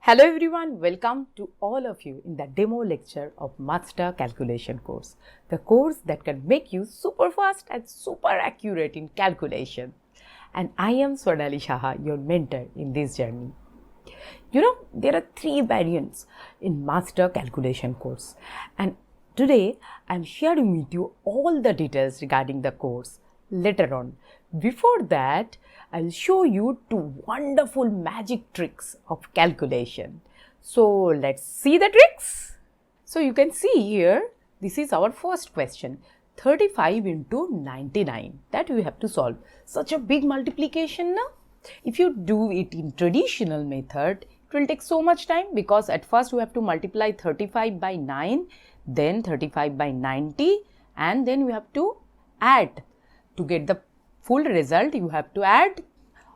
Hello everyone, welcome to all of you in the demo lecture of Master Calculation course, the course that can make you super fast and super accurate in calculation. And I am Swarnali Saha, your mentor in this journey. You know, there are 3 variants in Master Calculation course, and today I am sharing with you all the details regarding the course later on. Before that, I will show you 2 wonderful magic tricks of calculation. So let's see the tricks. So you can see here, this is our first question, 35 into 99, that we have to solve. Such a big multiplication now. If you do it in traditional method, it will take so much time because at first we have to multiply 35 by 9, then 35 by 90, and then we have to add. To get the full result, you have to add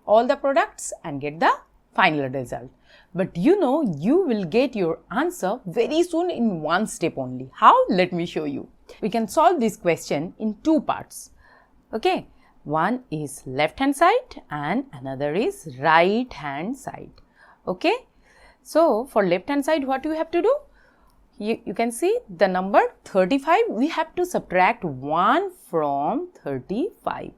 all the products and get the final result. But you know, you will get your answer very soon in one step only. How? Let me show you. We can solve this question in 2 parts. Okay, one is left hand side and another is right hand side. Okay, so for left hand side, what you have to do? You can see the number 35, we have to subtract 1 from 35.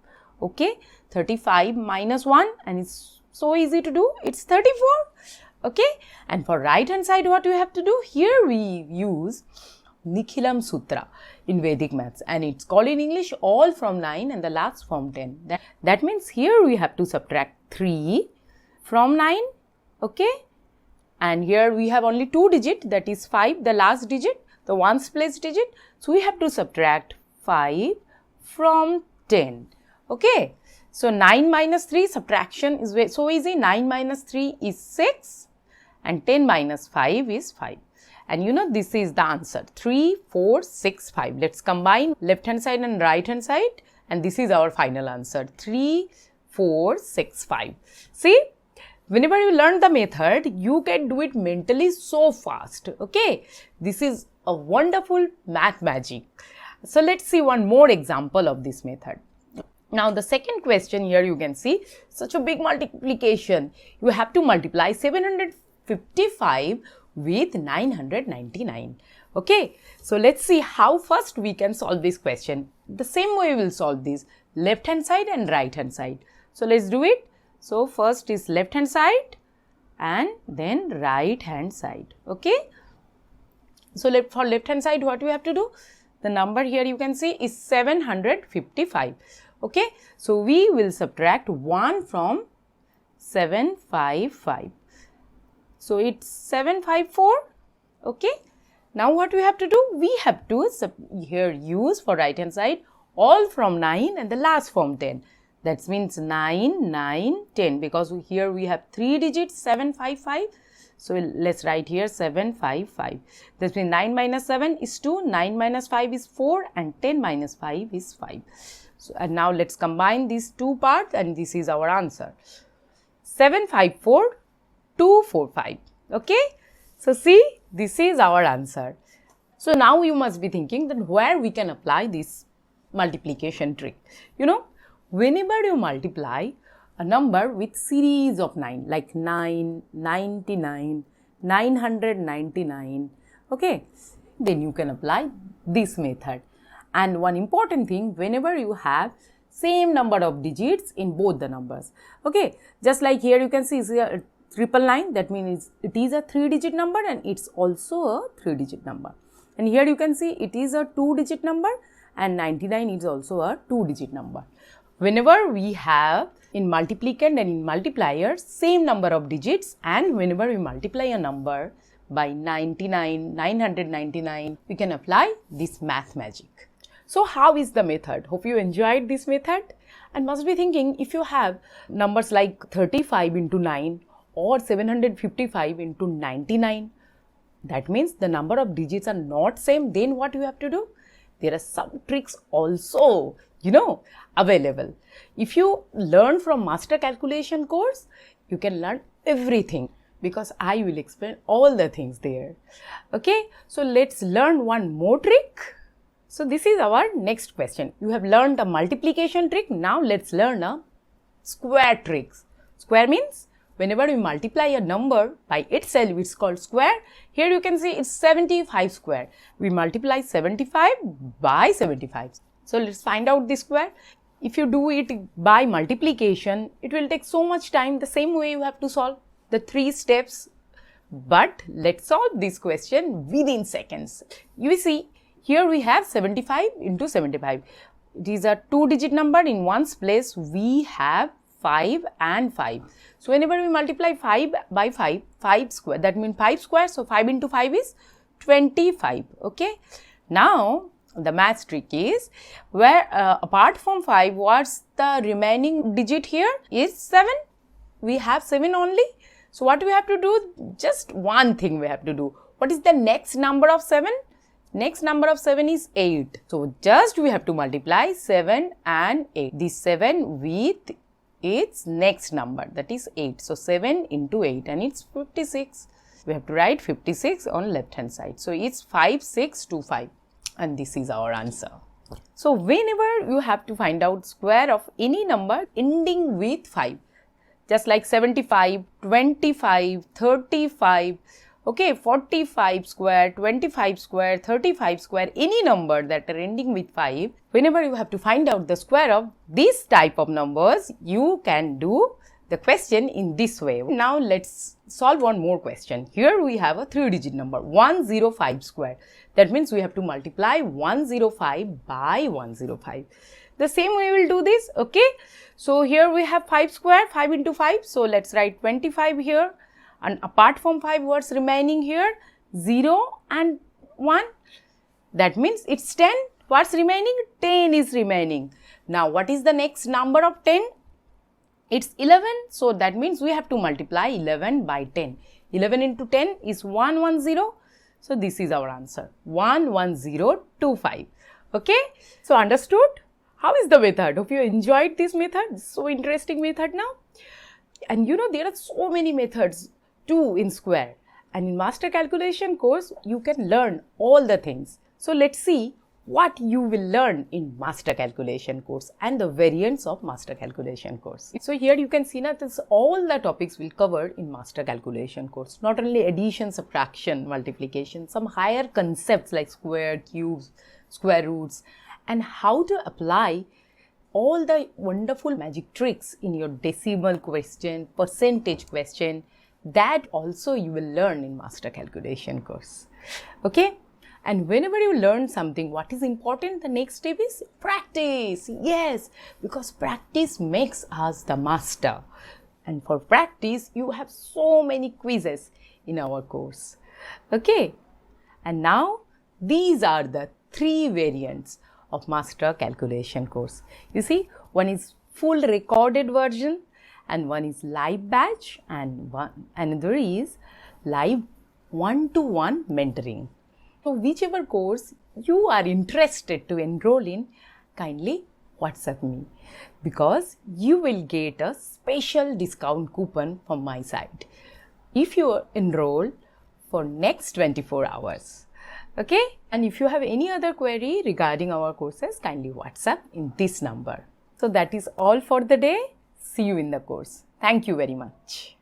Okay, 35 minus 1, and it's so easy to do, it's 34. Okay, and for right hand side, what we have to do? Here we use Nikhilam Sutra in Vedic maths, and it's called in English all from 9 and the last from 10. That means here we have to subtract 3 from 9. Okay, and here we have only 2 digits, that is 5, the last digit, the ones place digit. So we have to subtract 5 from 10. Okay, so 9 minus 3, subtraction is so easy. 9 minus 3 is 6 and 10 minus 5 is 5. And you know, this is the answer, 3, 4, 6, 5. Let's combine left hand side and right hand side, and this is our final answer, 3, 4, 6, 5. See, whenever you learn the method, you can do it mentally so fast. Okay, this is a wonderful math magic. So let's see one more example of this method. Now the second question, here you can see such a big multiplication. You have to multiply 755 with 999. Okay, so let's see how first we can solve this question. The same way we will solve this, left hand side and right hand side. So let's do it. So first is left hand side and then right hand side. Okay, so for left hand side, what we have to do? The number here you can see is 755. Okay, so we will subtract 1 from 755. So it's 754. Okay, now what we have to do? We have to here use for right hand side all from 9 and the last from 10. That means 9, 9, 10, because here we have 3 digits, 755. So let's write here 755. That means 9 minus 7 is 2, 9 minus 5 is 4, and 10 minus 5 is 5. So, and now let's combine these 2 parts, and this is our answer, 754, 245. Okay, so see, this is our answer. So now you must be thinking that where we can apply this multiplication trick. You know, whenever you multiply a number with series of 9, like 9, 99, 999, okay, then you can apply this method. And one important thing, whenever you have same number of digits in both the numbers, okay, just like here you can see 999, that means it is a 3-digit number and it's also a 3-digit number. And here you can see it is a 2-digit number and 99 is also a 2-digit number. Whenever we have in multiplicand and in multiplier same number of digits, and whenever we multiply a number by 99, 999, we can apply this math magic. So how is the method? Hope you enjoyed this method, and must be thinking, if you have numbers like 35 into 9 or 755 into 99, that means the number of digits are not same. Then what you have to do? There are some tricks also, you know, available. If you learn from Master Calculation course, you can learn everything, because I will explain all the things there. Okay, so let's learn one more trick. So this is our next question. You have learned a multiplication trick. Now let's learn a square tricks. Square means whenever we multiply a number by itself, it's called square. Here you can see it's 75 square. We multiply 75 by 75. So let's find out the square. If you do it by multiplication, it will take so much time. The same way you have to solve the 3 steps. But let's solve this question within seconds. You see, here we have 75 into 75. It is a 2-digit number. In ones place, we have 5 and 5. So whenever we multiply 5 by 5, 5 square, that means 5 square. So 5 into 5 is 25. Okay. Now the math trick is where apart from 5, what's the remaining digit here is 7. We have 7 only. So what we have to do? Just one thing we have to do. What is the next number of 7? Next number of 7 is 8. So just we have to multiply 7 and 8. This 7 with its next number, that is 8. So 7 into 8 and it's 56. We have to write 56 on left hand side. So it's 5625 and this is our answer. So whenever you have to find out square of any number ending with 5, just like 75, 25, 35, okay, 45 square, 25 square, 35 square, any number that are ending with 5, whenever you have to find out the square of this type of numbers, you can do the question in this way. Now let's solve one more question. Here we have a 3-digit number, 105 square. That means we have to multiply 105 by 105. The same way we will do this, okay. So here we have 5 square, 5 into 5. So let's write 25 here. And apart from 5, what's remaining here? 0 and 1. That means it's 10. What's remaining? 10 is remaining. Now what is the next number of 10? It's 11. So that means we have to multiply 11 by 10. 11 into 10 is 110. So this is our answer, 11025. Okay. So understood? How is the method? Hope you enjoyed this method. So interesting method now. And you know, there are so many methods too in square. And in master calculation course, you can learn all the things. So let's see what you will learn in master calculation course and the variants of master calculation course. So here you can see that this all the topics will cover in master calculation course. Not only addition, subtraction, multiplication, some higher concepts like square, cubes, square roots, and how to apply all the wonderful magic tricks in your decimal question, percentage question, that also you will learn in master calculation course. Okay. And whenever you learn something, what is important? The next step is practice. Yes, because practice makes us the master. And for practice, you have so many quizzes in our course. Okay. And now, these are the 3 variants of master calculation course. You see, one is full recorded version and one is live batch and another is live one-to-one mentoring. So whichever course you are interested to enroll in, kindly WhatsApp me because you will get a special discount coupon from my side if you enroll for next 24 hours. Okay. And if you have any other query regarding our courses, kindly WhatsApp in this number. So that is all for the day. See you in the course. Thank you very much.